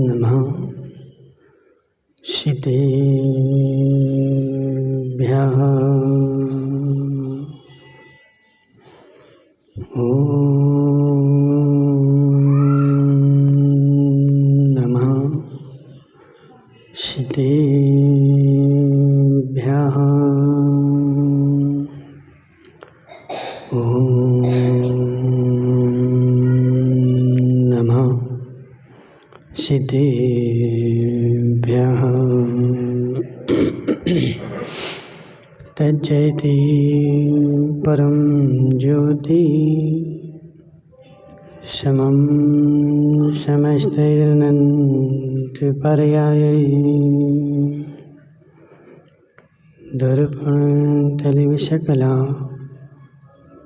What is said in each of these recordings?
नमः सिद्धेभ्यः। नमः सिद्धेभ्यः। नमः सिद्धेभ्यः। तज्जयति परं ज्योति समं समस्तैरनन्तपर्यायै दर्पणतलिविशकला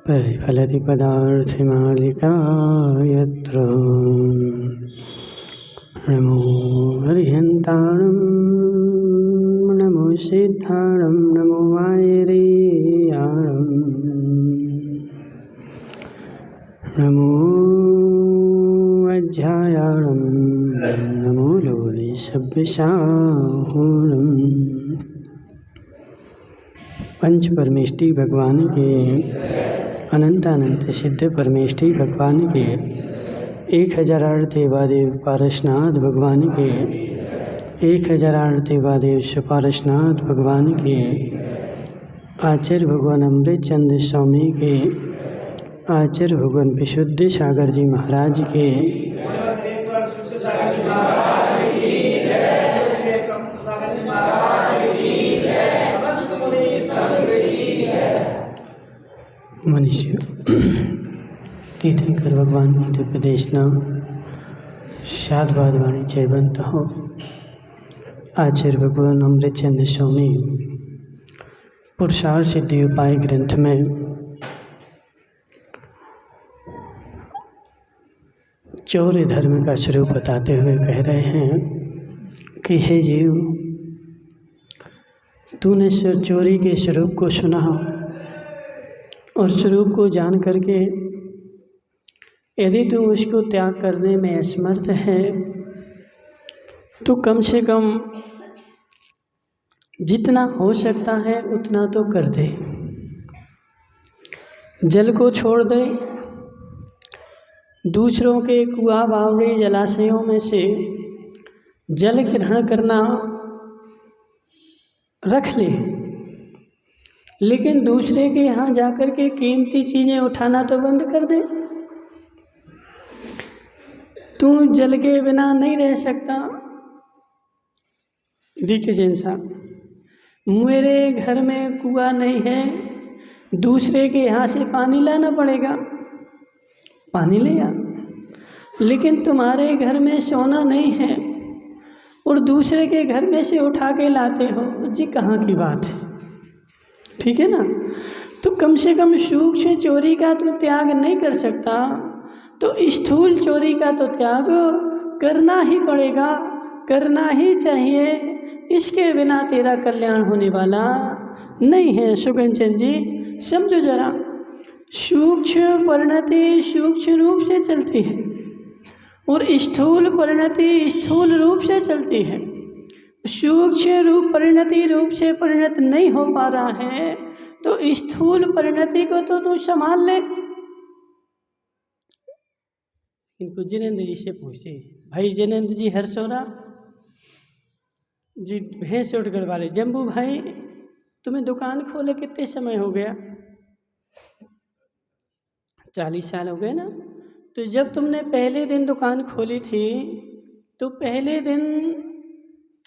प्रतिफलति पदार्थमालिका यत्र। नमो हरिहन्ताणं नमो सिद्धाणं नमो वायरेयाणं नमो अध्यायाणं नमो लोरे सभ्यसाहुणम्। पंच परमेष्टि भगवान के अनंत अनंत सिद्ध परमेष्टि भगवान के 1008 देवादेव पारसनाथ भगवान के 1008 देवादेव सुपारसनाथ भगवान के आचार्य भगवान अमृतचंद्र स्वामी के आचार्य भगवान विशुद्ध सागर जी महाराज के मनुष्य तीर्थंकर भगवान की दिव्य देशना शाद वाणी जयवंत हो। आचार्य भगवान अमृतचंद्र स्वामी पुरुषार्थ सिद्धि उपाय ग्रंथ में चौर्य धर्म का स्वरूप बताते हुए कह रहे हैं कि हे जीव, तूने चोरी के स्वरूप को सुना और स्वरूप को जान करके यदि तू उसको त्याग करने में असमर्थ है तो कम से कम जितना हो सकता है उतना तो कर दे। जल को छोड़ दे, दूसरों के कुआं बावड़ी जलाशयों में से जल ग्रहण करना रख ले, लेकिन दूसरे के यहाँ जाकर के कीमती चीज़ें उठाना तो बंद कर दे। तू जल के बिना नहीं रह सकता। देखिए जैन साहब, मेरे घर में कुआं नहीं है, दूसरे के यहाँ से पानी लाना पड़ेगा, पानी ले आ। लेकिन तुम्हारे घर में सोना नहीं है और दूसरे के घर में से उठा के लाते हो, जी कहाँ की बात है? ठीक है ना? तो कम से कम सूक्ष्म चोरी का तो त्याग नहीं कर सकता तो स्थूल चोरी का तो त्याग करना ही पड़ेगा, करना ही चाहिए। इसके बिना तेरा कल्याण होने वाला नहीं है। सुगंचन जी समझो जरा, सूक्ष्म परिणति सूक्ष्म रूप से चलती है और स्थूल परिणति स्थूल रूप से चलती है। सूक्ष्म रूप परिणति रूप से परिणत नहीं हो पा रहा है तो स्थूल परिणति को तो तू संभाल ले। इनको जिनेंद्र जी से पूछे, भाई जिनेंद्र जी हरसोरा जी भैंस उठकर वाले, जम्बू भाई तुम्हें दुकान खोले कितने समय हो गया? 40 साल हो गए ना। तो जब तुमने पहले दिन दुकान खोली थी तो पहले दिन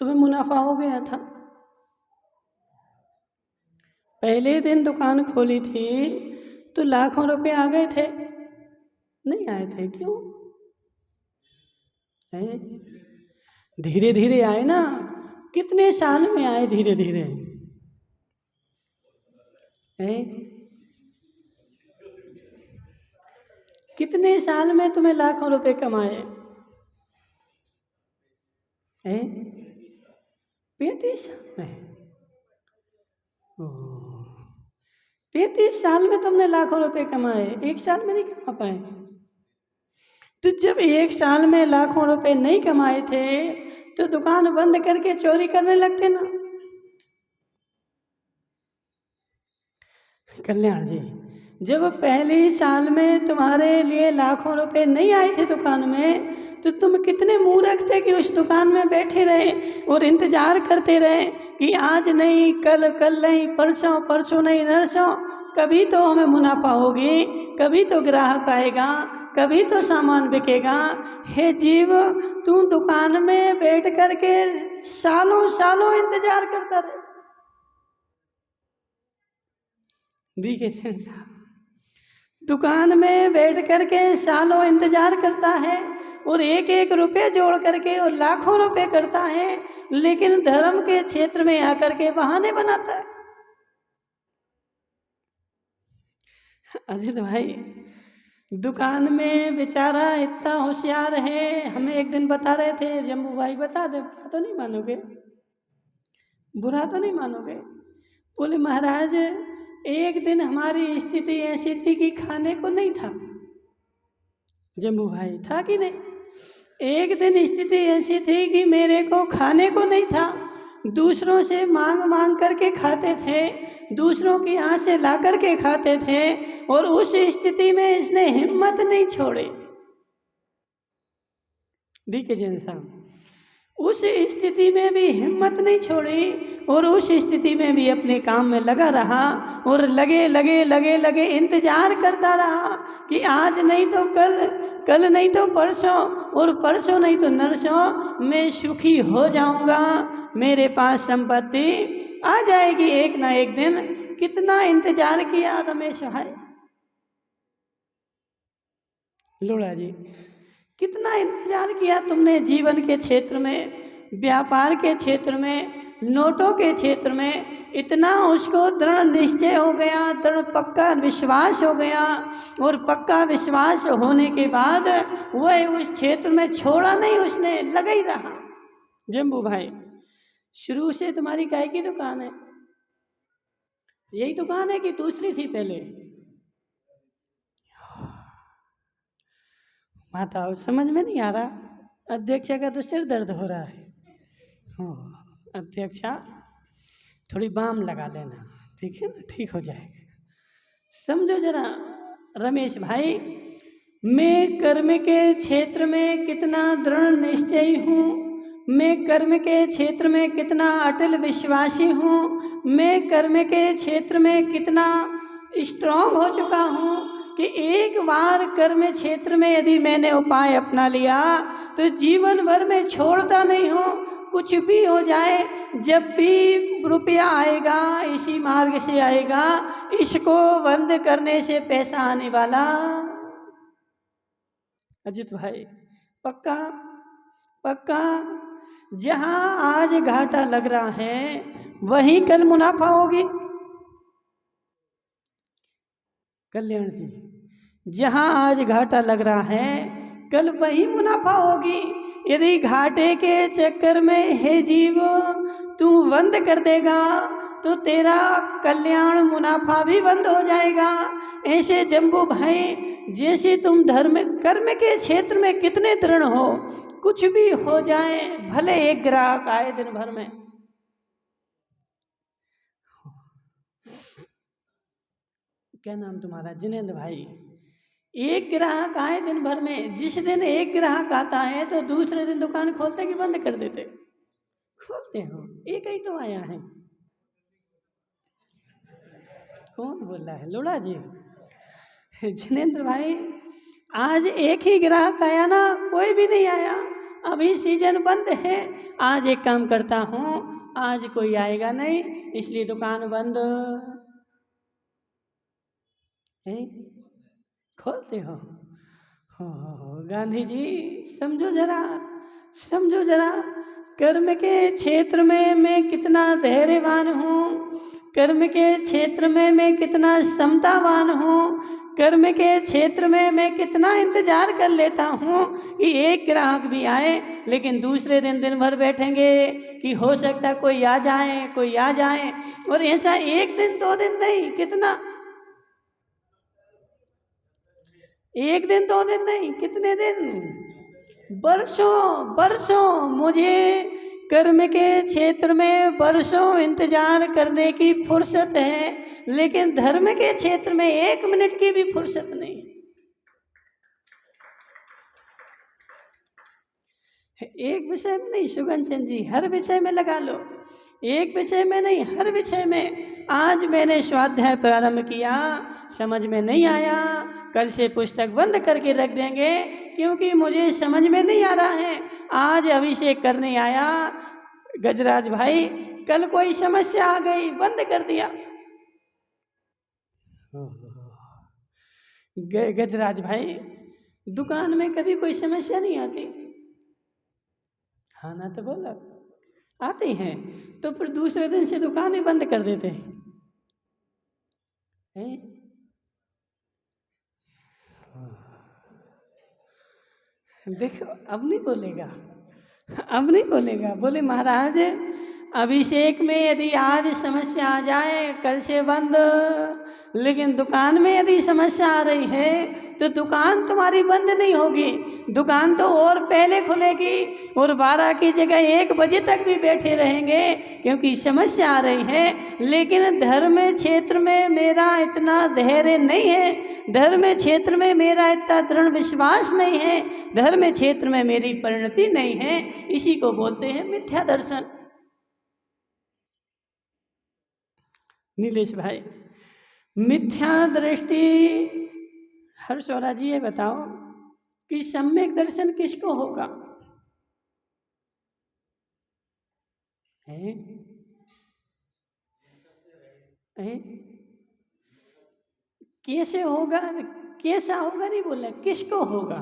तुम्हें मुनाफा हो गया था? पहले दिन दुकान खोली थी तो लाखों रुपए आ गए थे? नहीं आए थे। क्यों? धीरे धीरे आए ना। कितने साल में आए धीरे धीरे? कितने साल में तुम्हें लाखों रुपए कमाए? 35 साल में। 35 साल में तुमने लाखों रुपए कमाए, एक साल में नहीं कमा पाए। तो जब एक साल में लाखों रुपए नहीं कमाए थे तो दुकान बंद करके चोरी करने लगते ना। कल्याण जी, जब पहले साल में तुम्हारे लिए लाखों रुपए नहीं आए थे दुकान में, तो तुम कितने मूर्ख थे कि उस दुकान में बैठे रहे और इंतजार करते रहे कि आज नहीं, कल, कल नहीं, परसों, परसों नहीं, नरसों, कभी तो हमें मुनाफा होगी, कभी तो ग्राहक आएगा, कभी तो सामान बिकेगा। हे जीव, तू दुकान में बैठ करके सालों सालों इंतजार करता रहे। देखिए साहब, दुकान में बैठ करके सालों इंतजार करता है और एक एक रुपए जोड़ करके और लाखों रुपए करता है, लेकिन धर्म के क्षेत्र में आकर के बहाने बनाता है। अजित भाई, दुकान में बेचारा इतना होशियार है, हमें एक दिन बता रहे थे, जम्बू भाई बता दे, बुरा तो नहीं मानोगे, बुरा तो नहीं मानोगे। बोले महाराज, एक दिन हमारी स्थिति ऐसी थी कि खाने को नहीं था। जम्बू भाई, था कि नहीं? एक दिन स्थिति ऐसी थी कि मेरे को खाने को नहीं था, दूसरों से मांग मांग करके खाते थे, दूसरों के यहाँ से ला करके खाते थे, और उस स्थिति में इसने हिम्मत नहीं छोड़ी। देखिए जैन साहब, उस स्थिति में भी हिम्मत नहीं छोड़ी और उस स्थिति में भी अपने काम में लगा रहा और लगे लगे लगे लगे इंतजार करता रहा कि आज नहीं तो कल, कल नहीं तो परसों, और परसों नहीं तो नरसों मैं सुखी हो जाऊंगा, मेरे पास संपत्ति आ जाएगी एक ना एक दिन। कितना इंतजार किया रमेश भाई, लोढ़ा जी, कितना इंतजार किया तुमने जीवन के क्षेत्र में, व्यापार के क्षेत्र में, नोटों के क्षेत्र में। इतना उसको दृढ़ निश्चय हो गया, दृढ़ पक्का विश्वास हो गया, और पक्का विश्वास होने के बाद वह उस क्षेत्र में छोड़ा नहीं, उसने लगा ही रहा। जम्बू भाई, शुरू से तुम्हारी काय की दुकान है? यही दुकान है कि दूसरी थी पहले? माता, समझ में नहीं आ रहा। अध्यक्षा का तो सिर दर्द हो रहा है। अध्यक्षा, थोड़ी बाम लगा लेना, ठीक है ना, ठीक हो जाएगा। समझो जरा रमेश भाई, मैं कर्म के क्षेत्र में कितना दृढ़ निश्चयी हूँ, मैं कर्म के क्षेत्र में कितना अटल विश्वासी हूँ, मैं कर्म के क्षेत्र में कितना स्ट्रांग हो चुका हूँ कि एक बार कर्म क्षेत्र में यदि मैंने उपाय अपना लिया तो जीवन भर में छोड़ता नहीं हूँ। कुछ भी हो जाए, जब भी रुपया आएगा इसी मार्ग से आएगा, इसको बंद करने से पैसा आने वाला। अजित भाई, पक्का पक्का, जहां आज घाटा लग रहा है वहीं कल मुनाफा होगी। कल्याण जी, जहां आज घाटा लग रहा है कल वही मुनाफा होगी। यदि घाटे के चक्कर में हे जीव तू बंद कर देगा तो तेरा कल्याण मुनाफा भी बंद हो जाएगा। ऐसे जम्बू भाई, जैसे तुम धर्म कर्म के क्षेत्र में कितने दृढ़ हो, कुछ भी हो जाए, भले एक ग्राहक आए दिन भर में, क्या नाम तुम्हारा? जिनेंद्र भाई, एक ग्राहक आए दिन भर में, जिस दिन एक ग्राहक आता है तो दूसरे दिन दुकान खोलते कि बंद कर देते? खोलते हो। एक ही तो आया है। कौन बोल रहा है? लोढ़ा जी, जिनेंद्र भाई, आज एक ही ग्राहक आया ना, कोई भी नहीं आया, अभी सीजन बंद है। आज एक काम करता हूँ, आज कोई आएगा नहीं इसलिए दुकान बंद है, खोलते हो। गांधी जी, समझो जरा, समझो जरा, कर्म के क्षेत्र में मैं कितना धैर्यवान हूँ, कर्म के क्षेत्र में मैं कितना समतावान हूँ, कर्म के क्षेत्र में मैं कितना इंतजार कर लेता हूँ कि एक ग्राहक भी आए, लेकिन दूसरे दिन दिन भर बैठेंगे कि हो सकता है कोई आ जाए, कोई आ जाए। और ऐसा एक दिन दो दिन नहीं, कितना एक दिन 2 दिन नहीं, कितने दिन, वर्षों वर्षों। मुझे कर्म के क्षेत्र में वर्षों इंतजार करने की फुर्सत है, लेकिन धर्म के क्षेत्र में 1 मिनट की भी फुर्सत नहीं। एक विषय में नहीं सुगन चंद जी, हर विषय में लगा लो, एक विषय में नहीं, हर विषय में। आज मैंने स्वाध्याय प्रारंभ किया, समझ में नहीं आया, कल से पुस्तक बंद करके रख देंगे, क्योंकि मुझे समझ में नहीं आ रहा है। आज अभिषेक करने आया गजराज भाई, कल कोई समस्या आ गई, बंद कर दिया। गजराज भाई, दुकान में कभी कोई समस्या नहीं आती? हाँ ना, तो बोला आते हैं, तो फिर दूसरे दिन से दुकान ही बंद कर देते हैं। देखो अब नहीं बोलेगा, अब नहीं बोलेगा। बोले महाराज अभिषेक में यदि आज समस्या आ जाए, कल से बंद, लेकिन दुकान में यदि समस्या आ रही है तो दुकान तुम्हारी बंद नहीं होगी, दुकान तो और पहले खुलेगी और 12 की जगह 1 बजे तक भी बैठे रहेंगे, क्योंकि समस्या आ रही है। लेकिन धर्म क्षेत्र में मेरा इतना धैर्य नहीं है, धर्म क्षेत्र में मेरा इतना दृढ़ विश्वास नहीं है, धर्म क्षेत्र में मेरी परिणति नहीं है। इसी को बोलते हैं मिथ्या दर्शन। नीलेश भाई, मिथ्या दृष्टि, हर्षौरा जी ये बताओ कि सम्यक दर्शन किसको होगा? है? है? कैसे होगा, कैसा होगा नहीं बोला, किसको होगा?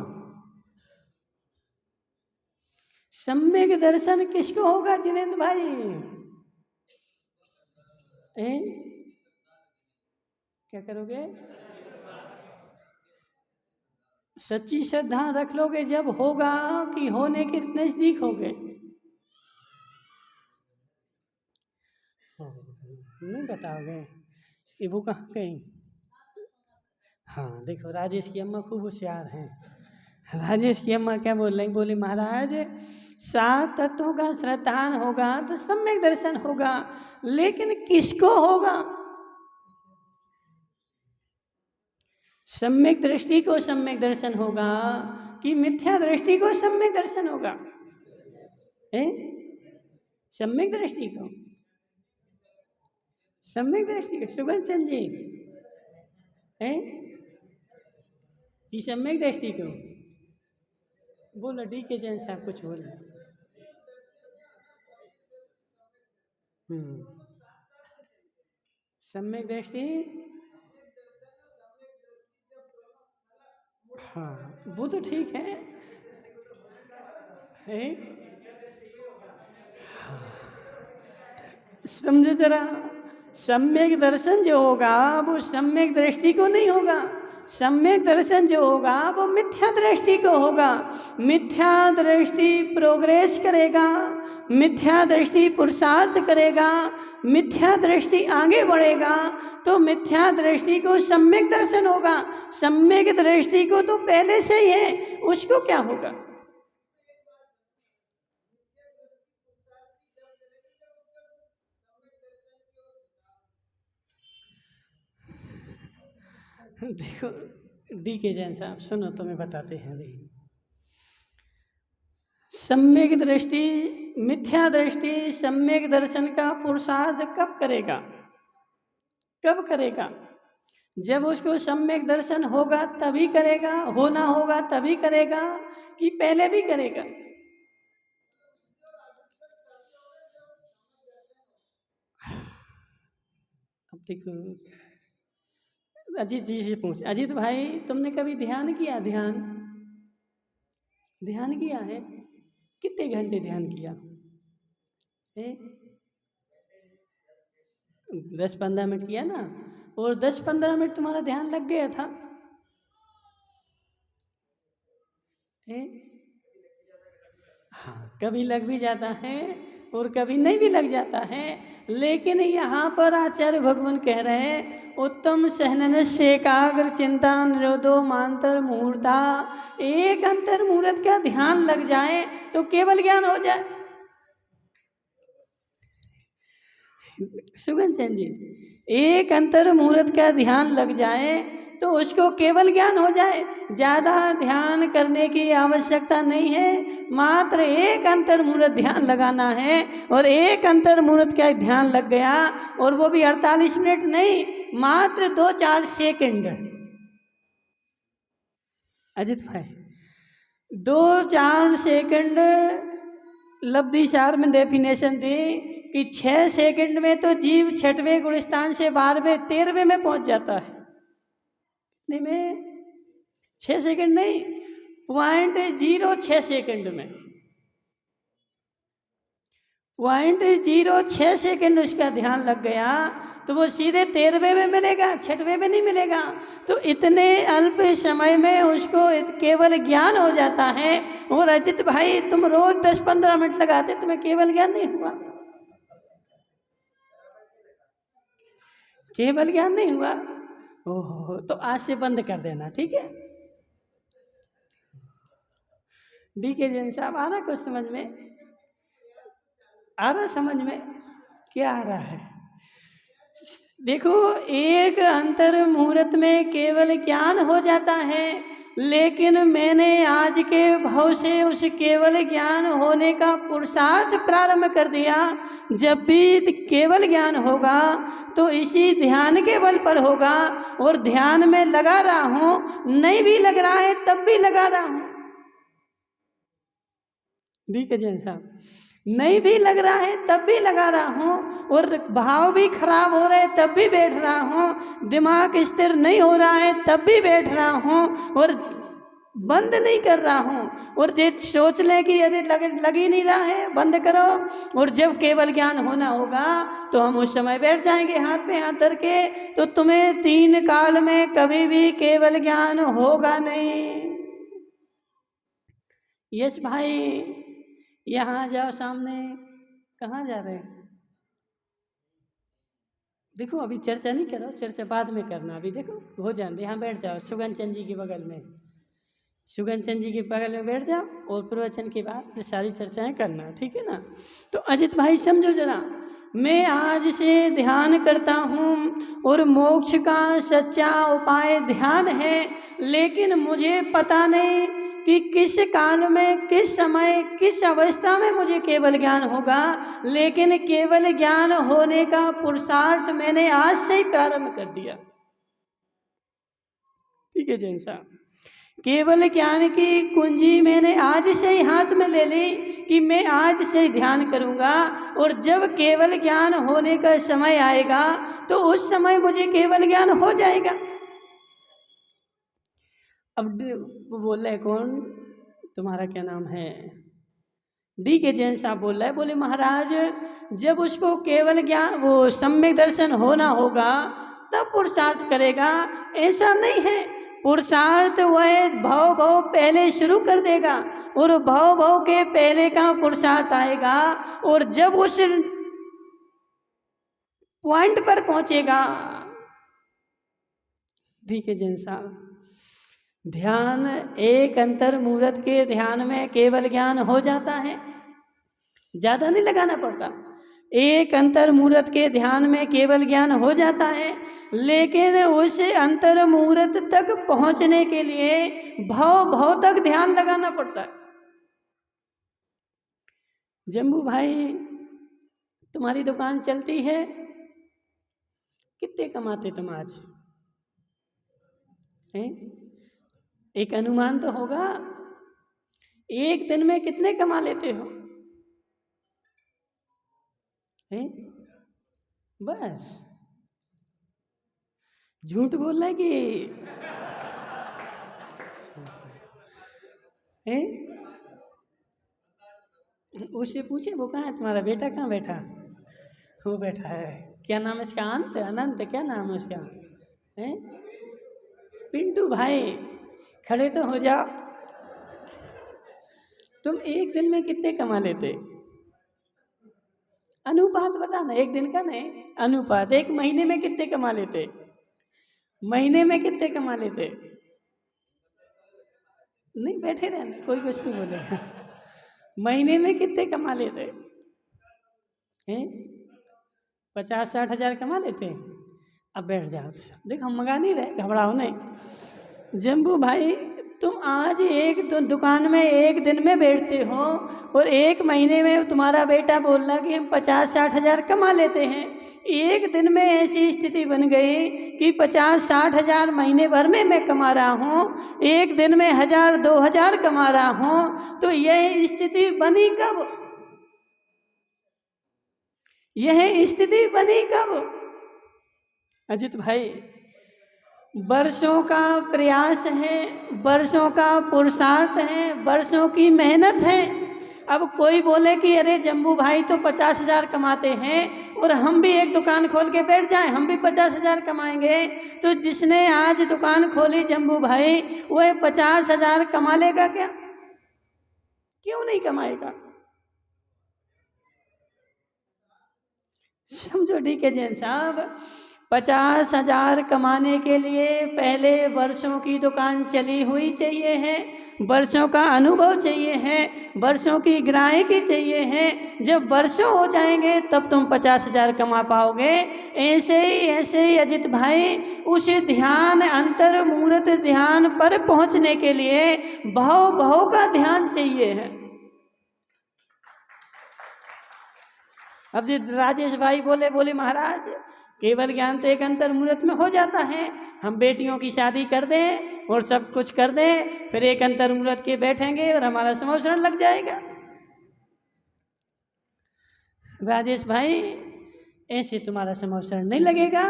सम्यक दर्शन किसको होगा जिनेंद्र भाई? क्या करोगे? सच्ची श्रद्धा रख लोगे जब होगा, कि होने के नजदीक हो गए? नहीं बताओगे कि वो कहाँ गई? हाँ देखो, राजेश की अम्मा खूब होशियार हैं। राजेश की अम्मा क्या बोल रही? बोली महाराज 7 तत्वों का श्रद्धान होगा तो सम्यक दर्शन होगा, लेकिन किसको होगा? सम्यक दृष्टि को सम्यक दर्शन होगा कि मिथ्या दृष्टि को सम्यक दर्शन होगा? सम्यक दृष्टि को, सम्यक दृष्टि को। सुगन चंद जी कि सम्यक दृष्टि को बोलो। डी के जैन साहब कुछ बोल रहे। सम्यक दृष्टि, हाँ वो तो ठीक है, समझो जरा, सम्यक दर्शन जो होगा वो सम्यक दृष्टि को नहीं होगा, सम्यक दर्शन जो होगा वो मिथ्या दृष्टि को होगा। मिथ्या दृष्टि प्रोग्रेस करेगा, मिथ्या दृष्टि पुरुषार्थ करेगा, मिथ्या दृष्टि आगे बढ़ेगा, तो मिथ्या दृष्टि को सम्यक दर्शन होगा। सम्यक दृष्टि को तो पहले से ही है, उसको क्या होगा? देखो डी के जैन साहब सुनो, तुम्हें बताते हैं भाई। सम्यक दृष्टि, मिथ्या दृष्टि सम्यक दर्शन का पुरुषार्थ कब करेगा? कब करेगा? जब उसको सम्यक दर्शन होगा तभी करेगा, होना होगा तभी करेगा, कि पहले भी करेगा? अब देखो, अजीत जी से पूछ, अजीत भाई तुमने कभी ध्यान किया? ध्यान, ध्यान किया है? कितने घंटे ध्यान किया है? 10-15 मिनट किया ना, और 10-15 मिनट तुम्हारा ध्यान लग गया था? हाँ, कभी लग भी जाता है और कभी नहीं भी लग जाता है। लेकिन यहाँ पर आचार्य भगवान कह रहे हैं उत्तम सहनस्य एकाग्र चिंता निरोधो मांतर मुहूर्ता। एक अंतर मुहूर्त का ध्यान लग जाए तो केवल ज्ञान हो जाए। सुगन सेन जी, एक अंतर मुहूर्त का ध्यान लग जाए तो उसको केवल ज्ञान हो जाए। ज़्यादा ध्यान करने की आवश्यकता नहीं है, मात्र एक अंतर मुहूर्त ध्यान लगाना है। और एक अंतर मुहूर्त का ध्यान लग गया, और वो भी 48 मिनट नहीं, मात्र 2-4 सेकंड। अजित भाई, 2-4 सेकंड लब्धि सार में डेफिनेशन दी कि 6 सेकंड में तो जीव 6वें गुणस्थान से 12वें 13वें में पहुंच जाता है। नहीं में 6 सेकंड नहीं, 0.06 सेकंड में, 0.06 सेकंड उसका ध्यान लग गया तो वो सीधे 13वें में मिलेगा, 6वें में नहीं मिलेगा। तो इतने अल्प समय में उसको केवल ज्ञान हो जाता है। और अजित भाई, तुम रोज 10-15 मिनट लगाते, तुम्हें केवल ज्ञान नहीं हुआ? केवल ज्ञान नहीं हुआ? ओहो, तो आज से बंद कर देना, ठीक है? डी के जैन साहब, आ रहा कुछ समझ में? आ रहा समझ में? क्या आ रहा है? देखो, एक अंतर मुहूर्त में केवल ज्ञान हो जाता है, लेकिन मैंने आज के भाव से उस केवल ज्ञान होने का पुरुषार्थ प्रारंभ कर दिया। जब भी केवल ज्ञान होगा तो इसी ध्यान के बल पर होगा, और ध्यान में लगा रहा हूँ, नहीं भी लग रहा है तब भी लगा रहा हूँ। ठीक है जैन साहब, नहीं भी लग रहा है तब भी लगा रहा हूँ, और भाव भी खराब हो रहे तब भी बैठ रहा हूँ, दिमाग स्थिर नहीं हो रहा है तब भी बैठ रहा हूँ, और बंद नहीं कर रहा हूँ। और जो सोच लें कि यदि लग ही नहीं रहा है, बंद करो। और जब केवल ज्ञान होना होगा तो हम उस समय बैठ जाएंगे हाथ में हाथ धर के। तो तुम्हें 3 काल में कभी भी केवल ज्ञान होगा नहीं। यश भाई, यहाँ जाओ सामने। कहाँ जा रहे हैं? देखो, अभी चर्चा नहीं करो, चर्चा बाद में करना। अभी देखो हो जाए, यहाँ बैठ जाओ सुगन चंद जी के बगल में। सुगन चंद जी के बगल में बैठ जाओ, और प्रवचन के बाद फिर सारी चर्चाएं करना, ठीक है ना? तो अजित भाई समझो जरा, मैं आज से ध्यान करता हूँ और मोक्ष का सच्चा उपाय ध्यान है, लेकिन मुझे पता नहीं कि किस काल में, किस समय, किस अवस्था में मुझे केवल ज्ञान होगा। लेकिन केवल ज्ञान होने का पुरुषार्थ मैंने आज से ही प्रारंभ कर दिया। ठीक है जैन साहब, केवल ज्ञान की कुंजी मैंने आज से ही हाथ में ले ली कि मैं आज से ही ध्यान करूंगा, और जब केवल ज्ञान होने का समय आएगा तो उस समय मुझे केवल ज्ञान हो जाएगा। अब वो बोल रहे, कौन तुम्हारा क्या नाम है? डी के जैन साहब बोल रहे, बोले महाराज, जब उसको केवल ज्ञान, वो सम्यक दर्शन होना होगा तब पुरुषार्थ करेगा। ऐसा नहीं है, पुरुषार्थ वह भाव पहले शुरू कर देगा, और भाव के पहले का पुरुषार्थ आएगा, और जब उस पॉइंट पर पहुंचेगा। ठीक है जैन साहब, ध्यान, एक अंतर मुहूर्त के ध्यान में केवल ज्ञान हो जाता है, ज्यादा नहीं लगाना पड़ता। एक अंतर मुहूर्त के ध्यान में केवल ज्ञान हो जाता है, लेकिन उस अंतर मुहूर्त तक पहुंचने के लिए भाव तक ध्यान लगाना पड़ता है। जम्बू भाई, तुम्हारी दुकान चलती है, कितने कमाते तुम आज हैं? एक अनुमान तो होगा, एक दिन में कितने कमा लेते हो हैं? बस झूठ बोल रहा है कि हैं? उससे पूछे, वो कहाँ है तुम्हारा बेटा, कहाँ बैठा? वो बैठा है, क्या नाम है इसका? अनंत, क्या नाम है उसका? हैं? पिंटू भाई, खड़े तो हो जाओ। तुम एक दिन में कितने कमा लेते? अनुपात बताना, एक दिन का नहीं, अनुपात। एक महीने में कितने कमा लेते? महीने में कितने कमा लेते? नहीं, बैठे रहना, कोई कुछ नहीं बोलेगा। महीने में कितने कमा लेते हैं? 50-60 हज़ार कमा लेते हैं। अब बैठ जाओ, देखो हम मंगा नहीं रहे, घबराओ नहीं। जम्बू भाई, तुम आज दुकान में एक दिन में बैठते हो और एक महीने में तुम्हारा बेटा बोल रहा कि हम 50-60 हज़ार कमा लेते हैं। एक दिन में ऐसी स्थिति बन गई कि 50-60 हज़ार महीने भर में मैं कमा रहा हूँ, एक दिन में 1000-2000 कमा रहा हूँ। तो यह स्थिति बनी कब? यह स्थिति बनी कब? अजित भाई, वर्षों का प्रयास है, वर्षों का पुरुषार्थ है, वर्षों की मेहनत है। अब कोई बोले कि अरे जम्बू भाई तो 50 हज़ार कमाते हैं और हम भी एक दुकान खोल के बैठ जाएं, हम भी 50 हज़ार कमाएंगे। तो जिसने आज दुकान खोली जम्बू भाई, वह 50 हज़ार कमा लेगा क्या? क्यों नहीं कमाएगा? समझो डीके जैन साहब, 50 हज़ार कमाने के लिए पहले वर्षों की दुकान चली हुई चाहिए है, वर्षों का अनुभव चाहिए है, वर्षों की ग्राहकी चाहिए है। जब वर्षों हो जाएंगे तब तुम 50 हज़ार कमा पाओगे। ऐसे ही अजित भाई, उस ध्यान, अंतर मूर्त ध्यान पर पहुंचने के लिए भाव का ध्यान चाहिए है। अब जी राजेश भाई बोले महाराज, केवल ज्ञान तो एक अंतर मूर्त में हो जाता है। हम बेटियों की शादी कर दें और सब कुछ कर दें, फिर एक अंतर मूर्त के बैठेंगे और हमारा समोसरण लग जाएगा। राजेश भाई, ऐसे तुम्हारा समोसरण नहीं लगेगा,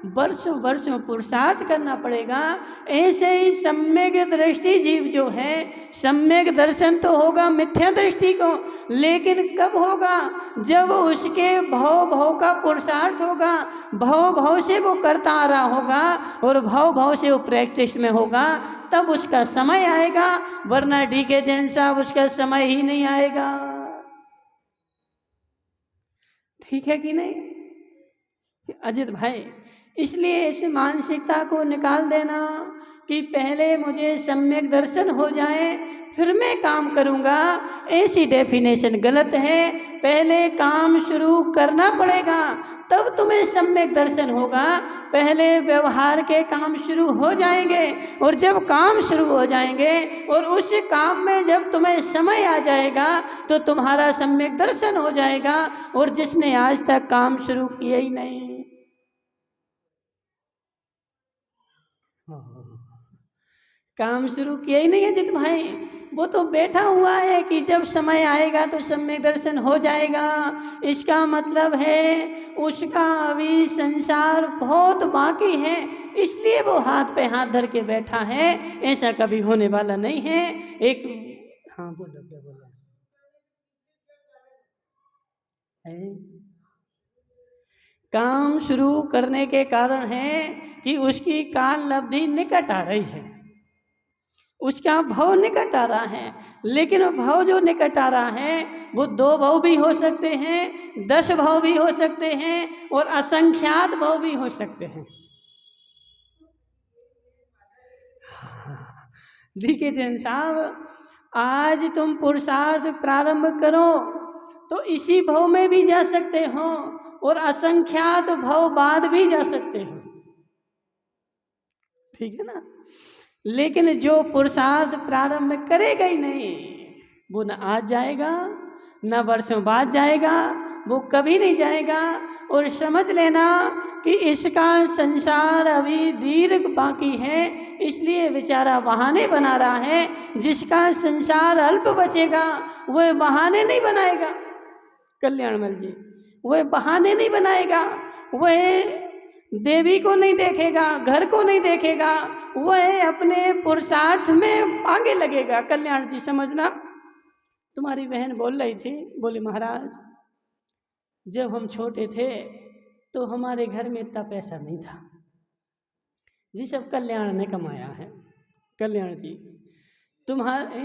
वर्षों पुरुषार्थ करना पड़ेगा। ऐसे ही सम्यक दृष्टि जीव जो है, सम्यक दर्शन तो होगा मिथ्या दृष्टि को, लेकिन कब होगा? जब उसके भाव का पुरुषार्थ होगा, भाव से वो करता आ रहा होगा और भाव से वो प्रैक्टिस में होगा, तब उसका समय आएगा। वरना डीके जैन साहब, उसका समय ही नहीं आएगा। ठीक है कि नहीं अजित भाई? इसलिए इस मानसिकता को निकाल देना कि पहले मुझे सम्यक दर्शन हो जाए फिर मैं काम करूंगा, ऐसी डेफिनेशन गलत है। पहले काम शुरू करना पड़ेगा, तब तुम्हें सम्यक दर्शन होगा। पहले व्यवहार के काम शुरू हो जाएंगे और जब काम शुरू हो जाएंगे और उस काम में जब तुम्हें समय आ जाएगा तो तुम्हारा सम्यक दर्शन हो जाएगा। और जिसने आज तक काम शुरू किया ही नहीं, काम शुरू किया ही नहीं है जित भाई, वो तो बैठा हुआ है कि जब समय आएगा तो सम्यक दर्शन हो जाएगा। इसका मतलब है उसका अभी संसार बहुत बाकी है, इसलिए वो हाथ पे हाथ धर के बैठा है। ऐसा कभी होने वाला नहीं है। एक हाँ बोलो, क्या बोला है? काम शुरू करने के कारण है कि उसकी काल अवधि निकट आ रही है, उसका भाव निकट आ रहा है। लेकिन वो भाव जो निकट आ रहा है वो 2 भाव भी हो सकते हैं, 10 भाव भी हो सकते हैं और असंख्यात भाव भी हो सकते हैं। देखिए जैन साहब, आज तुम पुरुषार्थ प्रारंभ करो तो इसी भाव में भी जा सकते हो और असंख्यात भाव बाद भी जा सकते हो, ठीक है ना? लेकिन जो पुरुषार्थ प्रारंभ करेगा ही नहीं, वो न आज जाएगा न वर्षों बाद जाएगा, वो कभी नहीं जाएगा। और समझ लेना कि इसका संसार अभी दीर्घ बाकी है, इसलिए बेचारा बहाने बना रहा है। जिसका संसार अल्प बचेगा वह बहाने नहीं बनाएगा, कल्याणमल जी, वह बहाने नहीं बनाएगा। वह देवी को नहीं देखेगा, घर को नहीं देखेगा, वह अपने पुरुषार्थ में आगे लगेगा। कल्याण जी समझना, तुम्हारी बहन बोल रही थी, बोली महाराज जब हम छोटे थे तो हमारे घर में इतना पैसा नहीं था जी, सब कल्याण ने कमाया है। कल्याण जी तुम्हारे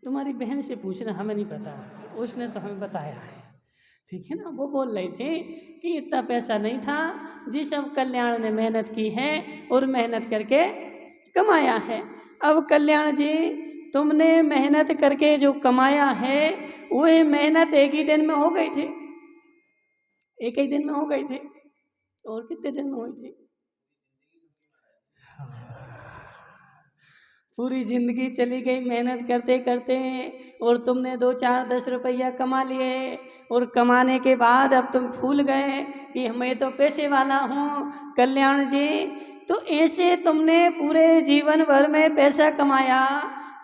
तुम्हारी बहन से पूछना, हमें नहीं पता, उसने तो हमें बताया है। ठीक है ना। वो बोल रही थी कि इतना पैसा नहीं था, जी सब कल्याण ने मेहनत की है और मेहनत करके कमाया है। अब कल्याण जी, तुमने मेहनत करके जो कमाया है वह मेहनत एक ही दिन में हो गई थी, एक ही दिन में हो गई थी, और कितने दिन में हुई थी? पूरी जिंदगी चली गई मेहनत करते करते, और तुमने 2-4-10 रुपया कमा लिए, और कमाने के बाद अब तुम भूल गए कि मैं तो पैसे वाला हूँ। कल्याण जी, तो ऐसे तुमने पूरे जीवन भर में पैसा कमाया,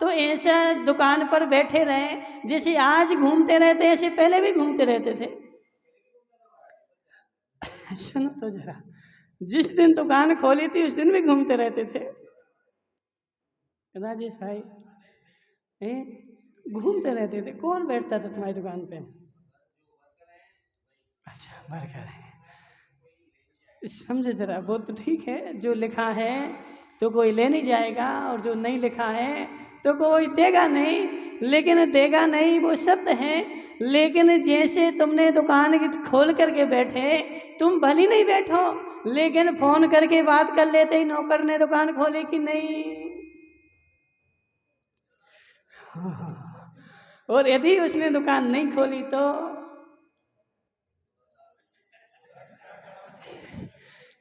तो ऐसा दुकान पर बैठे रहे, जैसे आज घूमते रहते ऐसे पहले भी घूमते रहते थे। सुनो तो जरा, जिस दिन दुकान खोली थी उस दिन भी घूमते रहते थे राजेश भाई, घूमते रहते थे। कौन बैठता था तुम्हारी दुकान पे? अच्छा, बर्गर है। समझे जरा, वो तो ठीक है, जो लिखा है तो कोई ले नहीं जाएगा, और जो नहीं लिखा है तो कोई देगा नहीं। लेकिन देगा नहीं वो सत्य है। लेकिन जैसे तुमने दुकान खोल करके बैठे, तुम भली नहीं बैठो, लेकिन फोन करके बात कर लेते ही नौकर ने दुकान खोली कि नहीं। हाँ। और यदि उसने दुकान नहीं खोली तो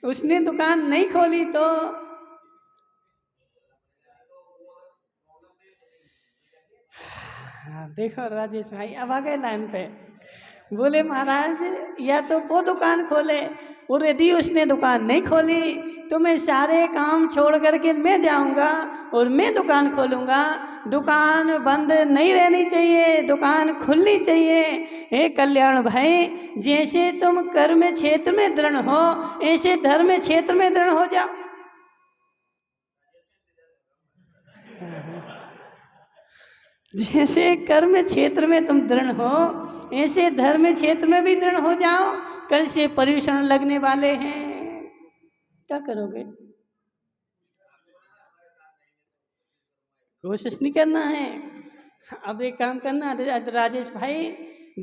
उसने दुकान नहीं खोली तो देखो राजेश भाई, अब आ गए लाइन पे। बोले महाराज, या तो वो दुकान खोले, और यदि उसने दुकान नहीं खोली तो मैं सारे काम छोड़ करके मैं जाऊंगा और मैं दुकान खोलूंगा। दुकान बंद नहीं रहनी चाहिए, दुकान खुलनी चाहिए। हे कल्याण भाई, जैसे तुम कर्म क्षेत्र में दृढ़ हो, ऐसे धर्म क्षेत्र में दृढ़ हो जाओ। जैसे कर्म क्षेत्र में तुम दृढ़ हो, ऐसे धर्म क्षेत्र में भी दृढ़ हो जाओ। कल से परीक्षण लगने वाले हैं, क्या करोगे? कोशिश नहीं करना है। अब एक काम करना राजेश भाई,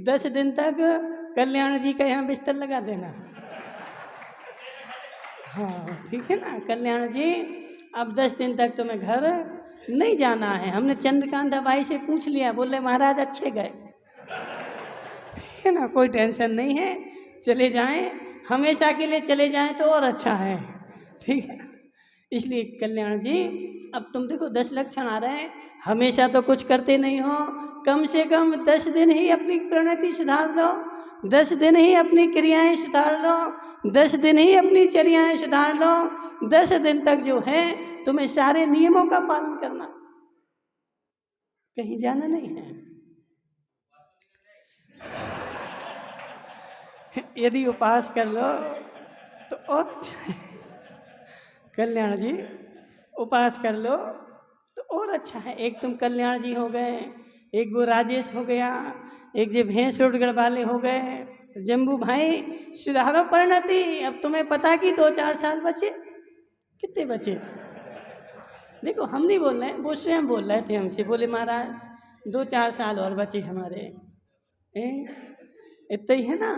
10 दिन तक कल्याण जी का यहाँ बिस्तर लगा देना। हाँ ठीक है ना कल्याण जी, अब 10 दिन तक तुम्हें घर नहीं जाना है। हमने चंद्रकांता बाई से पूछ लिया, बोले महाराज अच्छे गए, है ना, कोई टेंशन नहीं है, चले जाएं, हमेशा के लिए चले जाएं तो और अच्छा है। ठीक है, इसलिए कल्याण जी, अब तुम देखो 10 लक्षण आ रहे हैं, हमेशा तो कुछ करते नहीं हो, कम से कम 10 दिन ही अपनी प्रणति सुधार लो, 10 दिन ही अपनी क्रियाएं सुधार लो, 10 दिन ही अपनी चर्याएं सुधार लो। 10 दिन तक जो है तुम्हें सारे नियमों का पालन करना, कहीं जाना नहीं है। यदि उपास कर लो तो और अच्छा है। कल्याण जी, उपास कर लो तो और अच्छा है। एक तुम कल्याण जी हो गए, एक वो राजेश हो गया, एक जो भैंस रोडगढ़ वाले हो गए, जम्बू भाई, सुधारो परिणति। अब तुम्हें पता कि 2-4 साल बचे, कितने बचे? देखो हम नहीं बोल रहे हैं, वो स्वयं बोल रहे थे हमसे, बोले महाराज 2-4 साल और बचे हमारे, इतना ही है ना।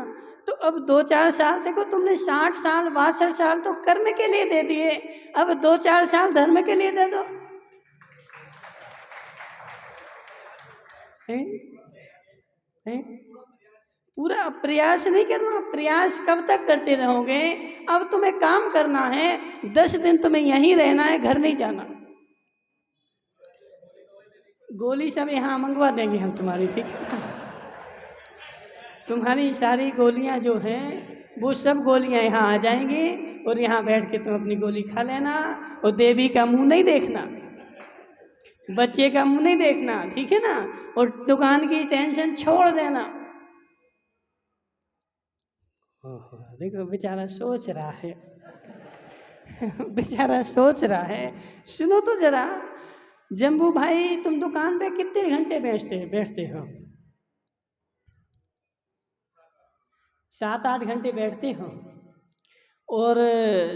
तो अब 2-4 साल, देखो तुमने 60 साल 62 साल तो कर्म के लिए दे दिए, अब 2-4 साल धर्म के लिए दे दो। हैं? हैं? पूरा प्रयास नहीं करना, प्रयास कब तक करते रहोगे? अब तुम्हें काम करना है, 10 दिन तुम्हें यहीं रहना है, घर नहीं जाना। गोली सब यहाँ मंगवा देंगे हम तुम्हारी, ठीक है? तुम्हारी सारी गोलियां जो हैं वो सब गोलियां यहाँ आ जाएंगी, और यहाँ बैठ के तुम अपनी गोली खा लेना, और देवी का मुंह नहीं देखना, बच्चे का मुंह नहीं देखना, ठीक है ना, और दुकान की टेंशन छोड़ देना। देखो बेचारा सोच रहा है। बेचारा सोच रहा है। सुनो तो जरा, जम्बू भाई तुम दुकान पे कितने घंटे बैठते हो? 7-8 घंटे बैठते हो, और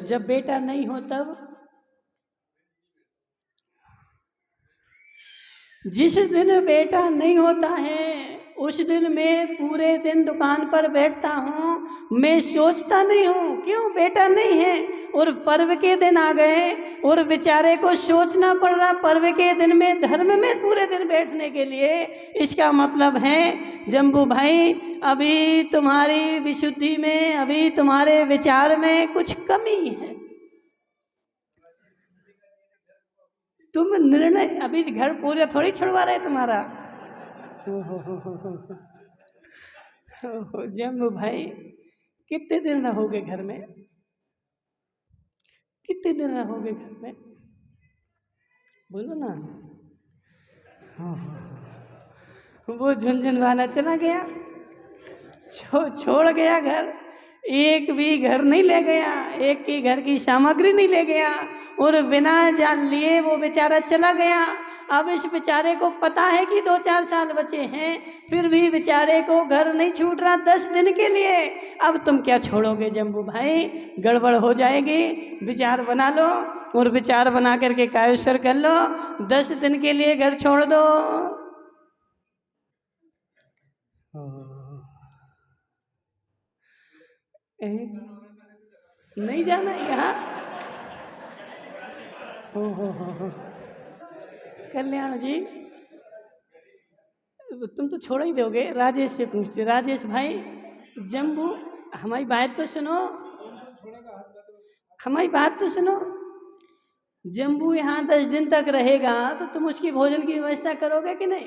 जब बेटा नहीं हो तब जिस दिन बेटा नहीं होता है उस दिन मैं पूरे दिन दुकान पर बैठता हूँ, मैं सोचता नहीं हूँ क्यों बेटा नहीं है। और पर्व के दिन आ गए और बेचारे को सोचना पड़ रहा पर्व के दिन में धर्म में पूरे दिन बैठने के लिए। इसका मतलब है जम्बू भाई, अभी तुम्हारी विशुद्धि में, अभी तुम्हारे विचार में कुछ कमी है। तुम निर्णय, अभी घर पूरा थोड़ी छुड़वा रहे तुम्हारा। जम्बू भाई, कितने दिन रहोगे घर में? कितने दिन रहोगे घर में? बोलो ना। वो झुनझुन वाला चला गया, छोड़ गया घर, एक भी घर नहीं ले गया, एक की घर की सामग्री नहीं ले गया, और बिना जान लिए वो बेचारा चला गया। अब इस बेचारे को पता है कि 2-4 साल बचे हैं, फिर भी बेचारे को घर नहीं छूट रहा 10 दिन के लिए। अब तुम क्या छोड़ोगे जम्बू भाई? गड़बड़ हो जाएगी। विचार बना लो और विचार बना करके कायस्वर कर लो, 10 दिन के लिए घर छोड़ दो। नहीं जाना यहाँ। हो कल्याण जी, तुम तो छोड़ ही दोगे। राजेश से पूछते, राजेश भाई, जम्बू, हमारी बात तो सुनो, हमारी बात तो सुनो। जम्बू यहाँ 10 दिन तक रहेगा तो तुम उसकी भोजन की व्यवस्था करोगे कि नहीं?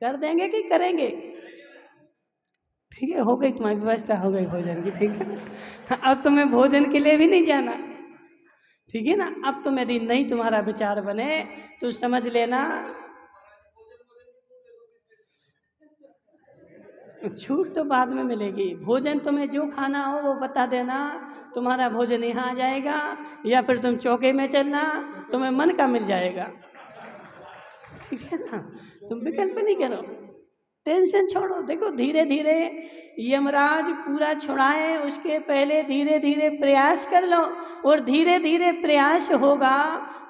कर देंगे कि करेंगे? ठीक है, हो गई तुम्हारी व्यवस्था, हो गई भोजन की, ठीक है ना। अब तुम्हें भोजन के लिए भी नहीं जाना, ठीक है ना। अब तुम यदि नहीं तुम्हारा विचार बने तो समझ लेना छूट तो बाद में मिलेगी। भोजन तुम्हें जो खाना हो वो बता देना, तुम्हारा भोजन यहाँ आ जाएगा, या फिर तुम चौके में चलना, तुम्हें मन का मिल जाएगा, ठीक है ना। तुम विकल्प नहीं करो, टेंशन छोड़ो। देखो धीरे धीरे यमराज पूरा छुड़ाए उसके पहले धीरे धीरे प्रयास कर लो, और धीरे धीरे प्रयास होगा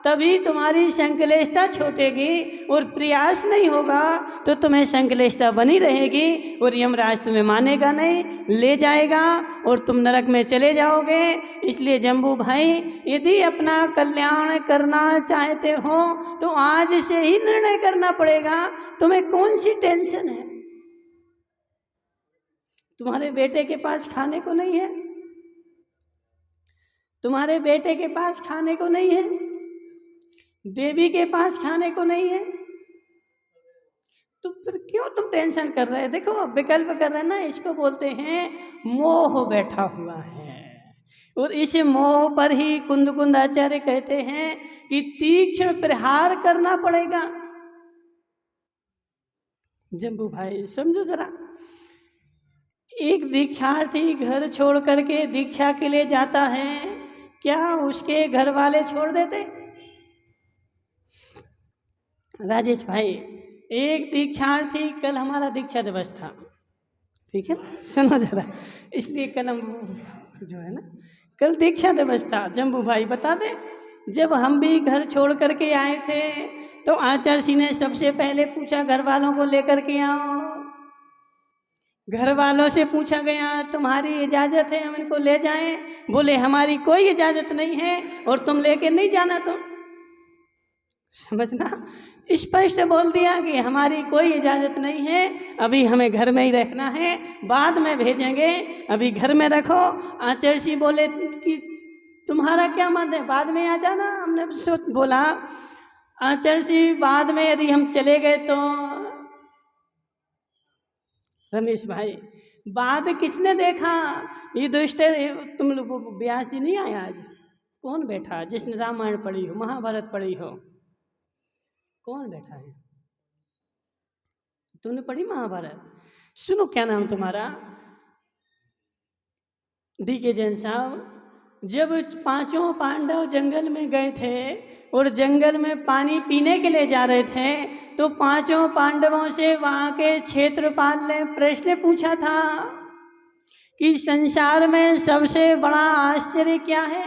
तभी तुम्हारी संकलेशता छूटेगी, और प्रयास नहीं होगा तो तुम्हें संकलेशता बनी रहेगी, और यमराज तुम्हें मानेगा नहीं, ले जाएगा और तुम नरक में चले जाओगे। इसलिए जम्बू भाई, यदि अपना कल्याण करना चाहते हो तो आज से ही निर्णय करना पड़ेगा। तुम्हें कौन सी टेंशन है? तुम्हारे बेटे के पास खाने को नहीं है, तुम्हारे बेटे के पास खाने को नहीं है, देवी के पास खाने को नहीं है, तो फिर क्यों तुम टेंशन कर रहे हैं? देखो विकल्प कर रहे हैं ना, इसको बोलते हैं मोह बैठा हुआ है। और इस मोह पर ही कुंद आचार्य कहते हैं कि तीक्ष्ण प्रहार करना पड़ेगा। जम्बू भाई समझो जरा, एक दीक्षार्थी घर छोड़ करके दीक्षा के लिए जाता है, क्या उसके घर वाले छोड़ देते? राजेश भाई, एक दीक्षार्थी, कल हमारा दीक्षा दिवस था, ठीक है, सुनो जरा, इसलिए कल हम जो है ना, कल दीक्षा दिवस था। जम्बू भाई बता दे, जब हम भी घर छोड़ करके आए थे तो आचार्य जी ने सबसे पहले पूछा घर वालों को लेकर के आओ। घर वालों से पूछा गया तुम्हारी इजाज़त है हम इनको ले जाएं? बोले हमारी कोई इजाज़त नहीं है और तुम लेके नहीं जाना। तुम समझना, स्पष्ट बोल दिया कि हमारी कोई इजाज़त नहीं है, अभी हमें घर में ही रखना है, बाद में भेजेंगे, अभी घर में रखो। आचार्य जी बोले कि तुम्हारा क्या मत है, बाद में आ जाना। हमने बोला आचार्य जी बाद में यदि हम चले गए तो? रमेश भाई, बाद किसने देखा? ये दुष्ट, तुम लोग व्यास जी नहीं आए आज? कौन बैठा जिसने रामायण पढ़ी हो, महाभारत पढ़ी हो? कौन बैठा है? तुमने पढ़ी महाभारत? सुनो, क्या नाम तुम्हारा? डी.के. जैन साहब। जब 5 पांडव जंगल में गए थे और जंगल में पानी पीने के लिए जा रहे थे तो 5 पांडवों से वहाँ के क्षेत्रपाल ने प्रश्न पूछा था कि संसार में सबसे बड़ा आश्चर्य क्या है?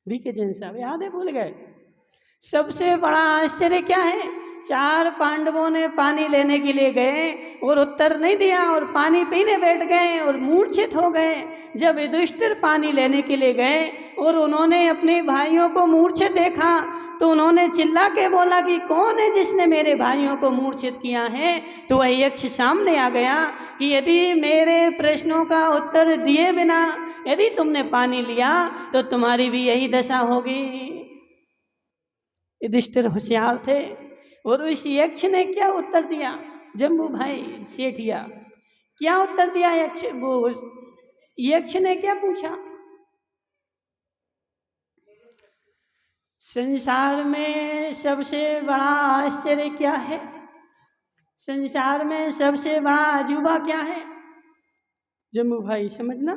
डी.के. जैन साहब याद है? भूल गए? सबसे बड़ा आश्चर्य क्या है? 4 पांडवों ने पानी लेने के लिए गए और उत्तर नहीं दिया और पानी पीने बैठ गए और मूर्छित हो गए। जब युधिष्ठिर पानी लेने के लिए गए और उन्होंने अपने भाइयों को मूर्छित देखा तो उन्होंने चिल्ला के बोला कि कौन है जिसने मेरे भाइयों को मूर्छित किया है? तो वह यक्ष सामने आ गया कि यदि मेरे प्रश्नों का उत्तर दिए बिना यदि तुमने पानी लिया तो तुम्हारी भी यही दशा होगी। युधिष्ठिर होशियार थे और उस यक्ष ने क्या उत्तर दिया? जम्बू भाई सेठिया, क्या उत्तर दिया यक्ष? वो यक्ष ने क्या पूछा? संसार में सबसे बड़ा आश्चर्य क्या है? संसार में सबसे बड़ा अजूबा क्या है? जम्बू भाई समझना,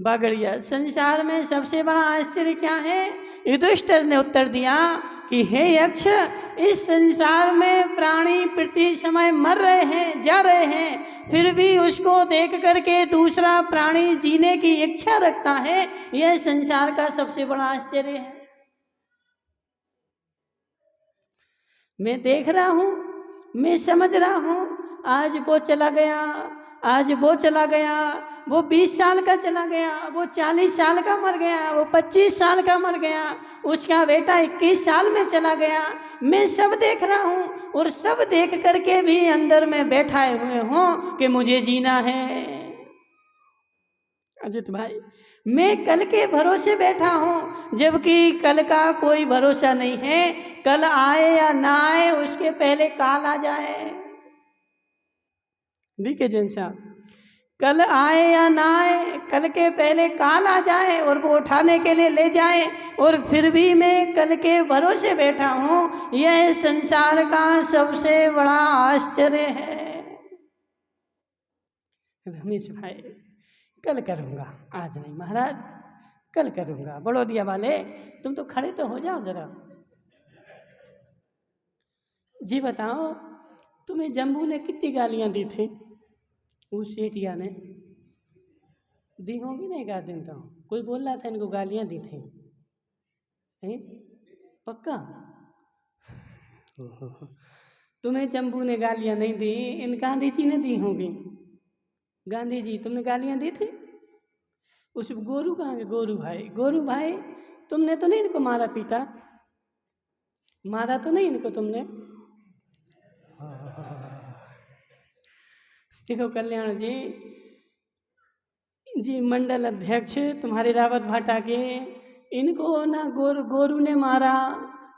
बागड़िया, संसार में सबसे बड़ा आश्चर्य क्या है? युधिष्ठिर ने उत्तर दिया कि हे यक्ष, इस संसार में प्राणी प्रति समय मर रहे हैं, जा रहे हैं, फिर भी उसको देख करके दूसरा प्राणी जीने की इच्छा रखता है। यह संसार का सबसे बड़ा आश्चर्य है। मैं देख रहा हूँ, मैं समझ रहा हूँ, आज वो चला गया, आज वो चला गया, वो 20 साल का चला गया, वो 40 साल का मर गया, वो 25 साल का मर गया, उसका बेटा 21 साल में चला गया। मैं सब देख रहा हूँ और सब देख करके भी अंदर में बैठाए हुए हूँ कि मुझे जीना है। अजित भाई, मैं कल के भरोसे बैठा हूँ, जबकि कल का कोई भरोसा नहीं है। कल आए या ना आए, उसके पहले काल आ जाए। देखिए जैन साहब, कल आए या ना आए, कल के पहले काल आ जाए और वो उठाने के लिए ले जाए, और फिर भी मैं कल के भरोसे बैठा हूँ। यह संसार का सबसे बड़ा आश्चर्य है। रमेश भाई, कल करूँगा, आज नहीं महाराज, कल करूँगा। बड़ौदिया वाले, तुम तो खड़े तो हो जाओ जरा। जी बताओ, तुम्हें जम्बू ने कितनी गालियाँ दी थी? उस सेठिया ने दी होंगी ना एक आध दिन तो। कोई बोल रहा था इनको गालियाँ दी थी, हैं? पक्का? तुम्हें जम्बू ने गालियाँ नहीं दी, इन गांधी जी ने दी होंगी। गांधी जी, तुमने गालियाँ दी थी? उस गोरू कहाँ के? गोरू भाई, गोरू भाई, तुमने तो नहीं इनको मारा पीटा? मारा तो नहीं इनको तुमने? देखो कल्याण जी, जी मंडल अध्यक्ष तुम्हारे रावत भाटा के, इनको ना गोरू ने मारा,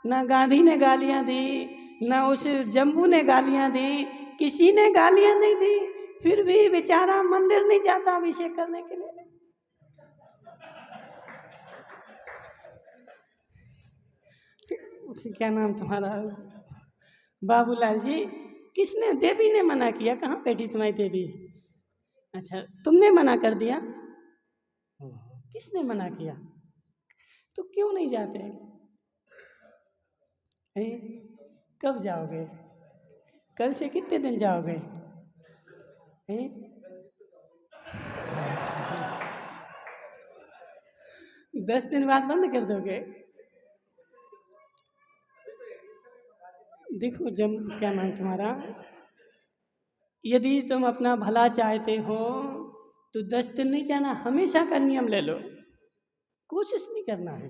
ना गांधी ने गालियाँ दी, ना उस जम्बू ने गालियाँ दी, किसी ने गालियाँ नहीं दी। फिर भी बेचारा मंदिर नहीं जाता अभिषेक करने के लिए। क्या नाम तुम्हारा? बाबूलाल जी, किसने? देवी ने मना किया? कहाँ बैठी तुम्हारी देवी? अच्छा, तुमने मना कर दिया? किसने मना किया? तो क्यों नहीं जाते हैं? कब जाओगे? कल से कितने दिन जाओगे? हैं? 10 दिन बाद बंद कर दोगे? देखो जब, क्या नाम तुम्हारा, यदि तुम अपना भला चाहते हो तो 10 दिन नहीं जाना, हमेशा का नियम ले लो। कोशिश नहीं करना है,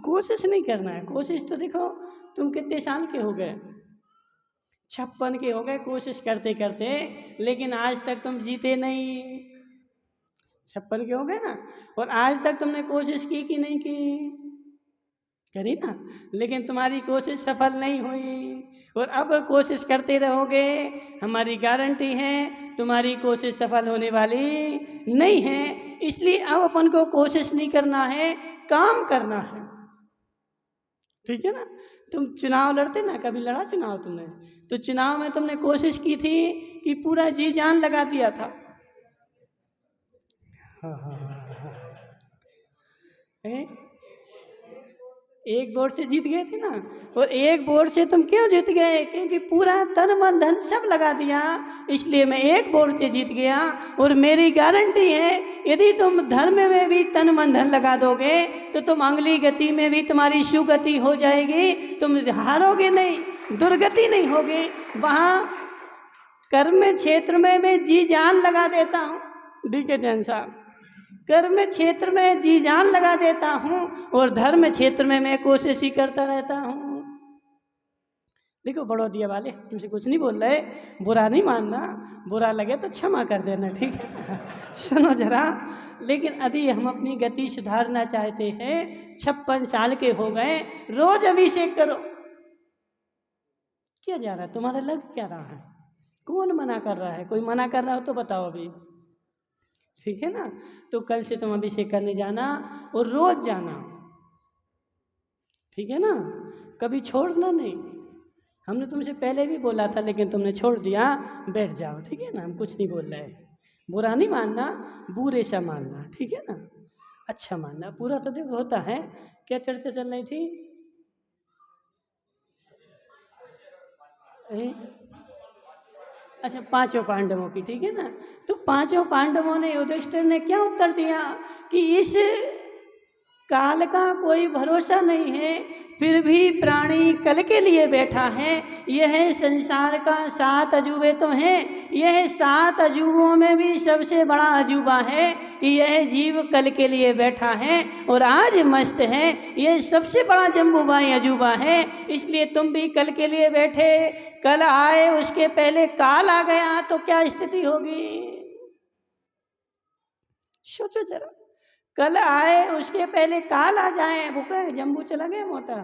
कोशिश नहीं करना है। कोशिश तो देखो, तुम कितने साल के हो गए? 56 के हो गए कोशिश करते करते, लेकिन आज तक तुम जीते नहीं। 56 के हो गए ना, और आज तक तुमने कोशिश की कि नहीं की? करी ना, लेकिन तुम्हारी कोशिश सफल नहीं हुई, और अब कोशिश करते रहोगे, हमारी गारंटी है तुम्हारी कोशिश सफल होने वाली नहीं है। इसलिए अब अपन को कोशिश नहीं करना है, काम करना है। ठीक है ना? तुम चुनाव लड़ते ना, कभी लड़ा चुनाव तुमने? तो चुनाव में तुमने कोशिश की थी कि पूरा जी जान लगा दिया था। हाँ। एक वोट से जीत गए थे ना। और एक वोट से तुम क्यों जीत गए? क्योंकि पूरा तन मन धन सब लगा दिया, इसलिए मैं एक वोट से जीत गया। और मेरी गारंटी है, यदि तुम धर्म में भी तन मन धन लगा दोगे तो तुम अगली गति में भी तुम्हारी सुगति हो जाएगी, तुम हारोगे नहीं, दुर्गति नहीं होगी। वहाँ कर्म क्षेत्र में मैं जी जान लगा देता हूँ। डी के जैन साहब, कर्म क्षेत्र में जी जान लगा देता हूँ और धर्म क्षेत्र में मैं कोशिश ही करता रहता हूँ। देखो बड़ौदिया वाले, तुमसे कुछ नहीं बोल रहे, बुरा नहीं मानना, बुरा लगे तो क्षमा कर देना, ठीक है? सुनो जरा, लेकिन यदि हम अपनी गति सुधारना चाहते हैं, 56 साल के हो गए, रोज अभिषेक करो। क्या जा रहा है तुम्हारा, लग क्या रहा है? कौन मना कर रहा है? कोई मना कर रहा हो तो बताओ अभी, ठीक है ना? तो कल से तुम अभिषेक करने जाना और रोज जाना, ठीक है ना? कभी छोड़ना नहीं। हमने तुमसे पहले भी बोला था लेकिन तुमने छोड़ दिया। बैठ जाओ, ठीक है ना? हम कुछ नहीं बोल रहे, बुरा नहीं मानना, बुरे सा मानना, ठीक है ना? अच्छा मानना, पूरा तो देखो होता है। क्या चर्चा चल रही थी? अच्छा, 5 पांडवों की, ठीक है ना? तो 5 पांडवों ने, युधिष्ठिर ने क्या उत्तर दिया कि इस काल का कोई भरोसा नहीं है, फिर भी प्राणी कल के लिए बैठा है। यह संसार का 7 अजूबे तो हैं, यह 7 अजूबों में भी सबसे बड़ा अजूबा है कि यह जीव कल के लिए बैठा है और आज मस्त है। यह सबसे बड़ा जम्बूबाई अजूबा है, इसलिए तुम भी कल के लिए बैठे, कल आए उसके पहले काल आ गया तो क्या स्थिति होगी? सोचो जरा, कल आए उसके पहले काल आ जाए, वो क्या जम्बू चला गया, मोटा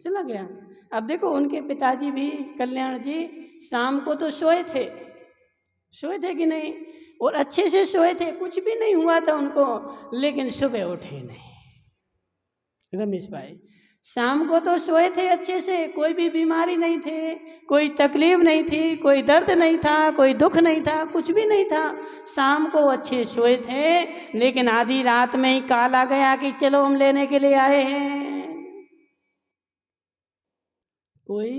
चला गया। अब देखो उनके पिताजी भी, कल्याण जी, शाम को तो सोए थे कि नहीं? और अच्छे से सोए थे, कुछ भी नहीं हुआ था उनको, लेकिन सुबह उठे नहीं। रमेश भाई, शाम को तो सोए थे अच्छे से, कोई भी बीमारी नहीं थे, कोई तकलीफ नहीं थी, कोई दर्द नहीं था, कोई दुख नहीं था, कुछ भी नहीं था। शाम को अच्छे सोए थे, लेकिन आधी रात में ही काल आ गया कि चलो हम लेने के लिए आए हैं। कोई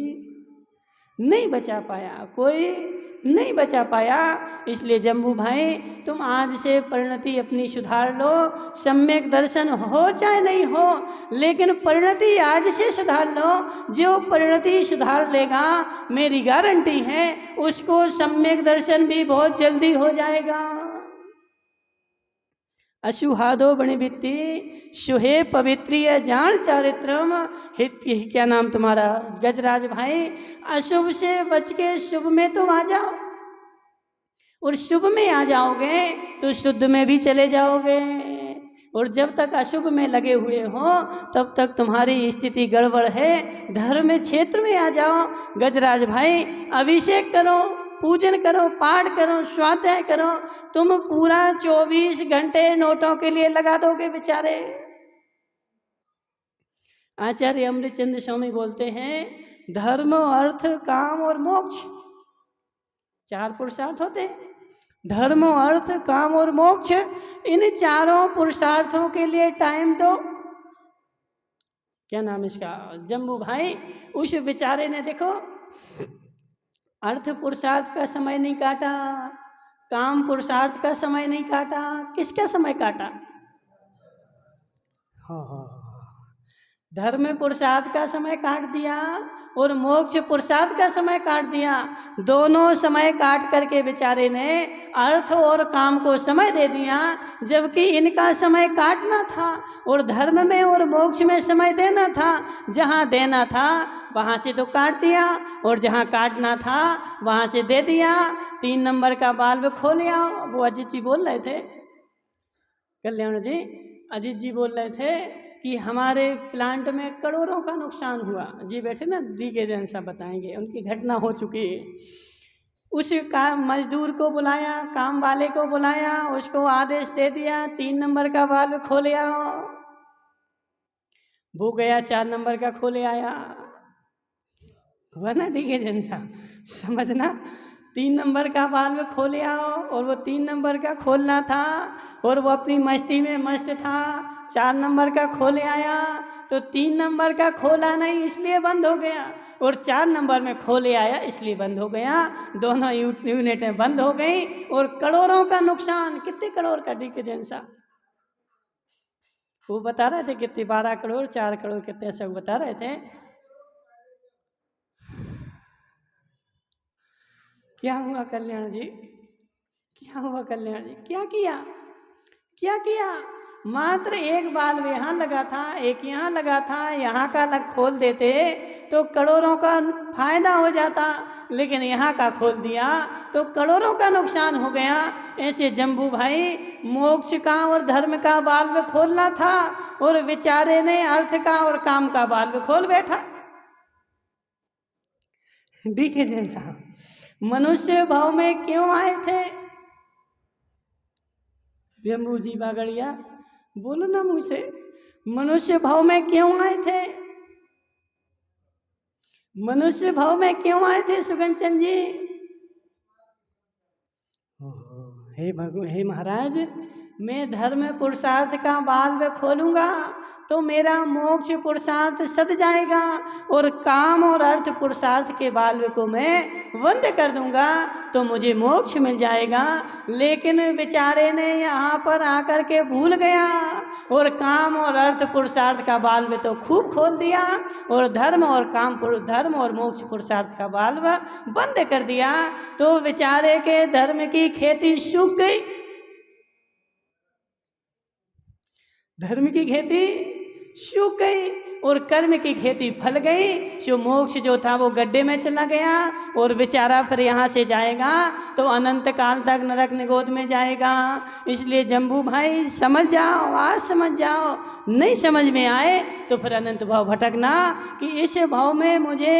नहीं बचा पाया, कोई नहीं बचा पाया। इसलिए जम्बू भाई, तुम आज से परिणति अपनी सुधार लो। सम्यक दर्शन हो चाहे नहीं हो, लेकिन परिणति आज से सुधार लो। जो परिणति सुधार लेगा, मेरी गारंटी है उसको सम्यक दर्शन भी बहुत जल्दी हो जाएगा। अशुहादो बणिभित्ति सुहे पवित्रीय जान चारित्रम। क्या नाम तुम्हारा? गजराज भाई, अशुभ से बच के शुभ में तुम आ जाओ, और शुभ में आ जाओगे तो शुद्ध में भी चले जाओगे। और जब तक अशुभ में लगे हुए हो तब तक तुम्हारी स्थिति गड़बड़ है। धर्म क्षेत्र में आ जाओ। गजराज भाई, अभिषेक करो, पूजन करो, पाठ करो, स्वाध्याय करो। तुम पूरा 24 घंटे नोटों के लिए लगा दोगे बेचारे। आचार्य अमृतचंद्र स्वामी बोलते हैं, धर्म, अर्थ, काम और मोक्ष 4 पुरुषार्थ होते हैं। धर्म, अर्थ, काम और मोक्ष, इन चारों पुरुषार्थों के लिए टाइम दो। क्या नाम इसका? जम्बू भाई, उस बेचारे ने देखो, अर्थ पुरुषार्थ का समय नहीं काटा, काम पुरुषार्थ का समय नहीं काटा, किसका समय काटा? हाँ, धर्म पुरुषार्थ का समय काट दिया और मोक्ष पुरुषार्थ का समय काट दिया। दोनों समय काट करके बेचारे ने अर्थ और काम को समय दे दिया, जबकि इनका समय काटना था और धर्म में और मोक्ष में समय देना था। जहाँ देना था वहाँ से तो काट दिया, और जहाँ काटना था वहाँ से दे दिया। 3 नंबर का बाल्ब खोलिया। वो अजीत जी बोल रहे थे, कल्याण जी, अजीत जी बोल रहे थे कि हमारे प्लांट में करोड़ों का नुकसान हुआ। जी बैठे ना, दी के जैन साहब बताएंगे, उनकी घटना हो चुकी है। उस काम मजदूर को बुलाया, काम वाले को बुलाया, उसको आदेश दे दिया 3 नंबर का बाल्ब खोले आओ। वो गया 4 नंबर का खोले आया। हुआ ना डी के जैन साहब? समझना, 3 नंबर का बाल्ब खोले आओ, और वो 3 नंबर का खोलना था और वो अपनी मस्ती में मस्त था। 4 नंबर का खोले आया तो 3 नंबर का खोला नहीं इसलिए बंद हो गया, और 4 नंबर में खोले आया इसलिए बंद हो गया। दोनों यूनिटें बंद हो गई और करोड़ों का नुकसान। कितने करोड़ का डिफरेंस? वो बता रहे थे कितने, 12 करोड़ 4 करोड़ कितने, सब बता रहे थे। क्या हुआ कल्याण जी? क्या हुआ कल्याण जी? क्या किया? क्या किया? मात्र एक बाल्ब यहाँ लगा था, एक यहाँ लगा था, यहाँ का अलग खोल देते तो करोड़ों का फायदा हो जाता, लेकिन यहाँ का खोल दिया तो करोड़ों का नुकसान हो गया। ऐसे जम्बू भाई मोक्ष का और धर्म का बाल्ब खोलना था और बेचारे ने अर्थ का और काम का बाल्ब खोल बैठा। डीके जैन साहब, मनुष्य भाव में क्यों आए थे? जम्बू जी बागड़िया बोलो ना मुझसे, मनुष्य भाव में क्यों आए थे? मनुष्य भाव में क्यों आए थे सुगंचन जी? हे महाराज, मैं धर्म पुरुषार्थ का बाल्ब खोलूंगा तो मेरा मोक्ष पुरुषार्थ सद जाएगा, और काम और अर्थ पुरुषार्थ के बाल्ब को मैं बंद कर दूंगा तो मुझे मोक्ष मिल जाएगा। लेकिन बेचारे ने यहाँ पर आकर के भूल गया और काम और अर्थ पुरुषार्थ का बाल्ब तो खूब खोल दिया, और धर्म और मोक्ष पुरुषार्थ का बाल्ब बंद कर दिया। तो बेचारे के धर्म की खेती सूख गई, धर्म की खेती सूख गई और कर्म की खेती फल गई। जो मोक्ष जो था वो गड्ढे में चला गया, और बेचारा फिर यहाँ से जाएगा तो अनंत काल तक नरक निगोद में जाएगा। इसलिए जम्बू भाई समझ जाओ, आज समझ जाओ। नहीं समझ में आए तो फिर अनंत भाव भटकना कि इस भाव में मुझे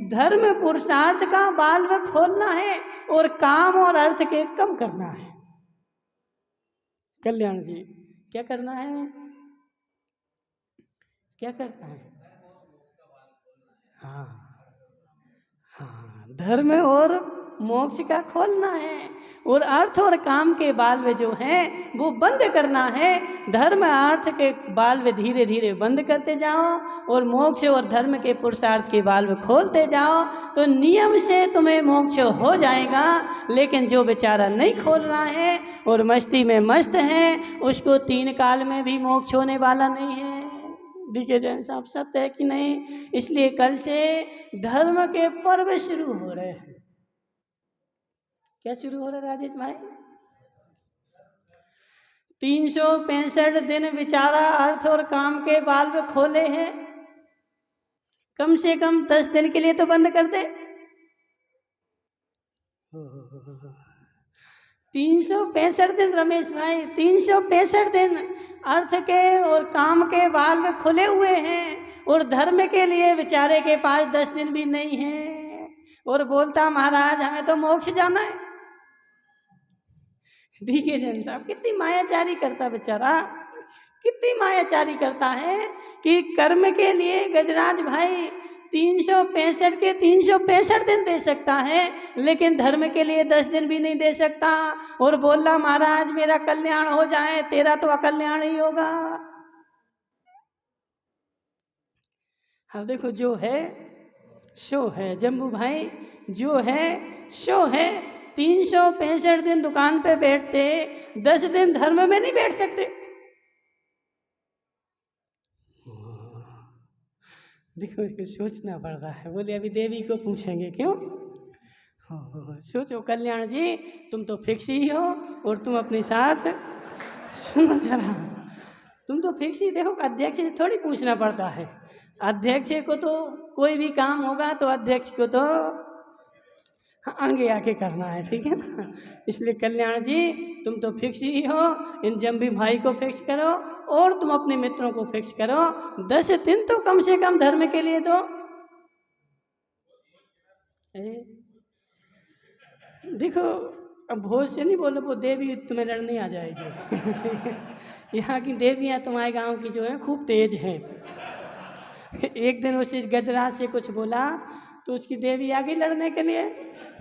धर्म पुरुषार्थ का बाल्ब खोलना है और काम और अर्थ के कम करना है। कल्याण जी क्या करना है? क्या करना है? हाँ, धर्म और मोक्ष का खोलना है, और अर्थ और काम के बाल्ब जो हैं वो बंद करना है। धर्म अर्थ के बाल्ब धीरे धीरे बंद करते जाओ और मोक्ष और धर्म के पुरुषार्थ के बाल्ब खोलते जाओ तो नियम से तुम्हें मोक्ष हो जाएगा। लेकिन जो बेचारा नहीं खोल रहा है और मस्ती में मस्त है, उसको 3 काल में भी मोक्ष होने वाला नहीं है। डीके जैन साहब सत्य है कि नहीं? इसलिए कल से धर्म के पर्व शुरू हो रहे हैं। क्या शुरू हो रहा है राजेश भाई? 365 दिन बेचारा अर्थ और काम के बाल्ब खोले हैं, कम से कम 10 दिन के लिए तो बंद कर दे। 365 दिन रमेश भाई, 365 दिन अर्थ के और काम के बाल्ब खुले हुए हैं, और धर्म के लिए बेचारे के पास 10 दिन भी नहीं है, और बोलता महाराज हमें तो मोक्ष जाना है। देखिए जैन साहब कितनी मायाचारी करता बेचारा, कितनी मायाचारी करता है कि कर्म के लिए गजराज भाई 365 के 365 दिन दे सकता है, लेकिन धर्म के लिए 10 दिन भी नहीं दे सकता, और बोला महाराज मेरा कल्याण हो जाए, तेरा तो अकल्याण ही होगा। अब देखो जो है सो है जम्बू भाई, जो है सो है। 365 दिन दुकान पे बैठते, 10 दिन धर्म में नहीं बैठ सकते। देखो इसको सोचना पड़ रहा है। बोले अभी देवी को पूछेंगे क्यों? सोचो कल्याण जी, तुम तो फिक्स ही हो, और तुम अपने साथ सुनो जरा, तुम तो फिक्स ही। देखो अध्यक्ष से थोड़ी पूछना पड़ता है, अध्यक्ष को तो कोई भी काम होगा तो अध्यक्ष को तो आगे आके करना है, ठीक है ना? इसलिए कल्याण जी तुम तो फिक्स ही हो, इन जम्बी भाई को फिक्स करो और तुम अपने मित्रों को फिक्स करो। 10 दिन तो कम से कम धर्म के लिए दो। देखो अब भोज से नहीं बोलो, वो देवी तुम्हें लड़ने आ जाएगी। ठीक है, यहाँ की देवियाँ तुम्हारे गांव की जो है खूब तेज हैं। एक दिन उस गजराज से कुछ बोला तो उसकी देवी आ गई लड़ने के लिए।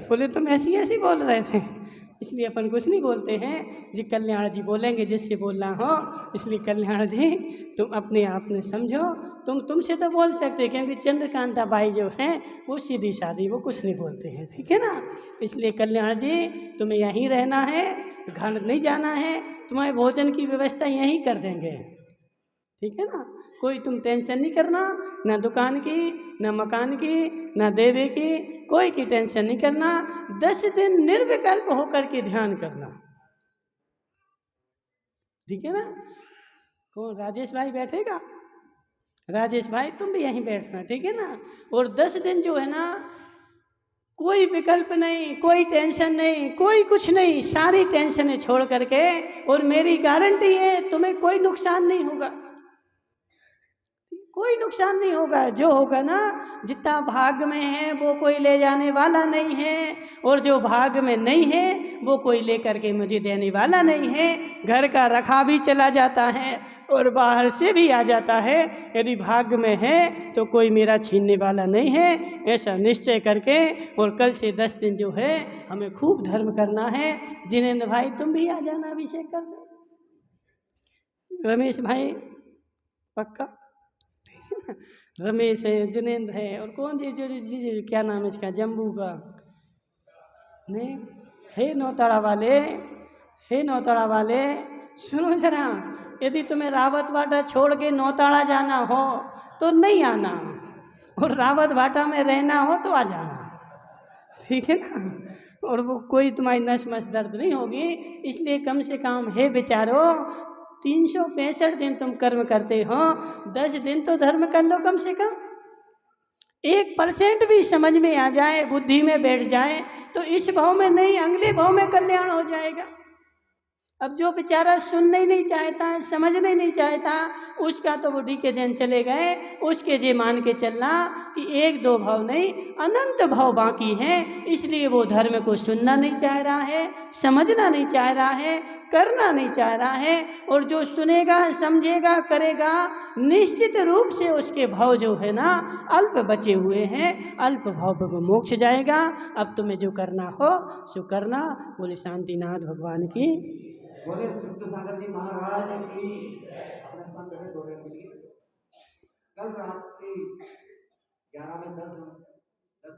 बोले तुम ऐसी ऐसी बोल रहे थे, इसलिए अपन कुछ नहीं बोलते हैं जी, कल्याण जी बोलेंगे जिससे बोलना हो। इसलिए कल्याण जी तुम अपने आप में समझो, तुमसे तो बोल सकते, क्योंकि चंद्रकांता बाई जो हैं वो सीधी सादी, वो कुछ नहीं बोलते हैं, ठीक है ना। इसलिए कल्याण जी तुम्हें यहीं रहना है, घर नहीं जाना है, तुम्हारे भोजन की व्यवस्था यहीं कर देंगे, ठीक है ना। कोई तुम टेंशन नहीं करना, ना दुकान की, ना मकान की, ना देवे की, कोई की टेंशन नहीं करना। 10 दिन निर्विकल्प होकर के ध्यान करना, ठीक है ना। कौन, राजेश भाई बैठेगा? राजेश भाई तुम भी यहीं बैठना, ठीक है ना। और 10 दिन जो है ना, कोई विकल्प नहीं, कोई टेंशन नहीं, कोई कुछ नहीं, सारी टेंशनें छोड़ करके, और मेरी गारंटी है तुम्हें कोई नुकसान नहीं होगा, कोई नुकसान नहीं होगा। जो होगा ना, जितना भाग में है वो कोई ले जाने वाला नहीं है, और जो भाग में नहीं है वो कोई लेकर के मुझे देने वाला नहीं है। घर का रखा भी चला जाता है और बाहर से भी आ जाता है। यदि भाग में है तो कोई मेरा छीनने वाला नहीं है, ऐसा निश्चय करके। और कल से 10 दिन जो है हमें खूब धर्म करना है। जिनेंद्र भाई तुम भी आ जाना अभिषेक करने, रमेश भाई पक्का, रमेश है, जिनेंद्र है, और कौन जी जो जी क्या नाम है इसका, जम्बू का नहीं, हे नौताड़ा वाले, हे नौताड़ा वाले सुनो जरा, यदि तुम्हें रावत भाटा छोड़ के नौताड़ा जाना हो तो नहीं आना, और रावत भाटा में रहना हो तो आ जाना, ठीक है ना। और वो कोई तुम्हारी नस मस दर्द नहीं होगी। इसलिए कम से कम हे बेचारो, 365 दिन तुम कर्म करते हो, 10 दिन तो धर्म कर लो कम से कम। 1% भी समझ में आ जाए, बुद्धि में बैठ जाए, तो इस भाव में नहीं अगले भाव में कल्याण हो जाएगा। अब जो बेचारा सुनने ही नहीं चाहता है, समझने नहीं चाहता, उसका तो बुढ़ी के दिन चले गए। उसके जे मान के चलना कि 1-2 भाव नहीं, अनंत भाव बाकी हैं। इसलिए वो धर्म को सुनना नहीं चाह रहा है, समझना नहीं चाह रहा है, करना नहीं चाह रहा है। और जो सुनेगा, समझेगा, करेगा, निश्चित रूप से उसके भाव जो है ना अल्प बचे हुए हैं, अल्प भाव पर मोक्ष जाएगा। अब तुम्हें जो करना हो सो करना। बोले शांतिनाथ भगवान की, बोले सुख सागर जी महाराज की। अपने स्थान पे बैठे 2 मिनट के लिए। कल रात के 11 में 10